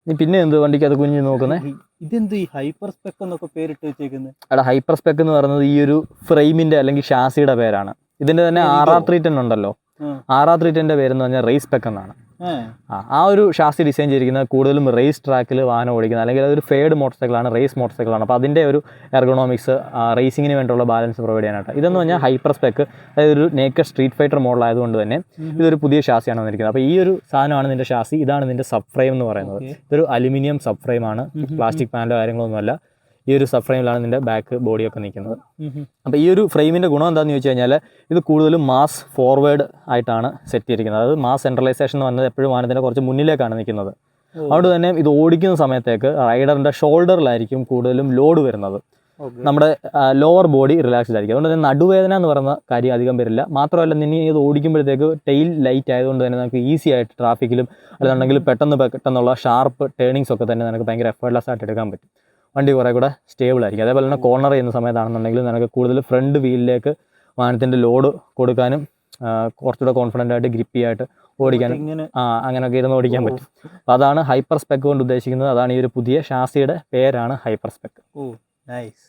നീ പിന്നെ എന്ത് വണ്ടിക്ക് അത് കുഞ്ഞ് നോക്കുന്നത്? ഇതെന്ത് ഈ ഹൈപ്പർ സ്പെക്ക് എന്നൊക്കെ പേരിട്ട് വെച്ചേക്കുന്നത്? അവിടെ ഹൈപ്പർ സ്പെക്ക് എന്ന് പറയുന്നത് ഈ ഒരു ഫ്രെയിമിന്റെ അല്ലെങ്കിൽ ഷാസിയുടെ പേരാണ്. ഇതിന്റെ തന്നെ RR310 ഉണ്ടല്ലോ, RR310 പേരെന്ന് പറഞ്ഞാൽ റേസ് സ്പെക്ക് എന്നാണ്. ആ ഒരു ഷാസി ഡിസൈൻ ചെയ്തിരിക്കുന്നത് കൂടുതലും റേസ് ട്രാക്കിൽ വാഹനം ഓടിക്കുന്നത്, അല്ലെങ്കിൽ അതൊരു ഫേഡ് മോട്ടോർ സൈക്കിളാണ്, റേസ് മോട്ടോർ സൈക്കിളാണ്. അപ്പോൾ അതിൻ്റെ ഒരു എർഗണോമിക്സ് റേസിങ്ങിന് വേണ്ടിയുള്ള ബാലൻസ് പ്രൊവൈഡ് ചെയ്യാനായിട്ട്. ഇതെന്ന് പറഞ്ഞാൽ ഹൈപ്പർ സ്പെക്ക്, അതായത് ഒരു നേക്കഡ് സ്ട്രീറ്റ് ഫൈറ്റർ മോഡൽ ആയതുകൊണ്ട് തന്നെ ഇതൊരു പുതിയ ഷാസിയാണ് വന്നിരിക്കുന്നത്. അപ്പോൾ ഈ ഒരു സാധനമാണ് നിന്റെ ഷാസി. ഇതാണ് നിന്റെ സബ് ഫ്രെയിം എന്ന് പറയുന്നത്. ഇതൊരു അലുമിനിയം സബ് ഫ്രെയിം ആണ്, പ്ലാസ്റ്റിക് പാനലോ കാര്യങ്ങളൊന്നുമല്ല. ഈ ഒരു സബ് ഫ്രെയിമിലാണ് നിന്റെ ബാക്ക് ബോഡിയൊക്കെ നിൽക്കുന്നത്. അപ്പോൾ ഈ ഒരു ഫ്രെയിമിൻ്റെ ഗുണം എന്താണെന്ന് ചോദിച്ചു കഴിഞ്ഞാൽ ഇത് കൂടുതലും മാസ് ഫോർവേഡ് ആയിട്ടാണ് സെറ്റ് ചെയ്തിരിക്കുന്നത്. അതായത് മാസ് സെൻട്രലൈസേഷൻ എന്ന് പറഞ്ഞത് എപ്പോഴും വാഹനത്തിൻ്റെ കുറച്ച് മുന്നിലേക്കാണ് നിൽക്കുന്നത്. അതുകൊണ്ട് തന്നെ ഇത് ഓടിക്കുന്ന സമയത്തേക്ക് റൈഡറിൻ്റെ ഷോൾഡറിലായിരിക്കും കൂടുതലും ലോഡ് വരുന്നത്. നമ്മുടെ ലോവർ ബോഡി റിലാക്സ്ഡ് ആയിരിക്കും. അതുകൊണ്ട് തന്നെ നടുവേദന എന്ന് പറയുന്ന കാര്യം അധികം വരില്ല. മാത്രമല്ല നിന്നെ ഇത് ഓടിക്കുമ്പോഴത്തേക്ക് ടെയിൽ ലൈറ്റ് ആയതുകൊണ്ട് തന്നെ നമുക്ക് ഈസി ആയിട്ട് ട്രാഫിക്കിലും അല്ലാന്നുണ്ടെങ്കിൽ പെട്ടെന്നുള്ള ഷാർപ്പ് ടേണിങ്സ് ഒക്കെ തന്നെ നമുക്ക് ഭയങ്കര എഫേർട്ട്ലെസ് ആയിട്ട് എടുക്കാൻ പറ്റും. വണ്ടി കുറേ കൂടെ സ്റ്റേബിൾ ആയിരിക്കും. അതേപോലെ തന്നെ കോർണർ ചെയ്യുന്ന സമയത്താണെന്നുണ്ടെങ്കിൽ നമുക്ക് കൂടുതൽ ഫ്രണ്ട് വീലിലേക്ക് വാഹനത്തിൻ്റെ ലോഡ് കൊടുക്കാനും കുറച്ചുകൂടെ കോൺഫിഡൻ്റ് ആയിട്ട് ഗ്രിപ്പി ആയിട്ട് ഓടിക്കാനും അങ്ങനെയൊക്കെ ഇരുന്ന് ഓടിക്കാൻ പറ്റും. അപ്പോൾ അതാണ് ഹൈപ്പർ സ്പെക്ക് കൊണ്ട് ഉദ്ദേശിക്കുന്നത്. അതാണ് ഈ ഒരു പുതിയ ഷാസിയുടെ പേരാണ് ഹൈപ്പർ സ്പെക്ക്. നൈസ്.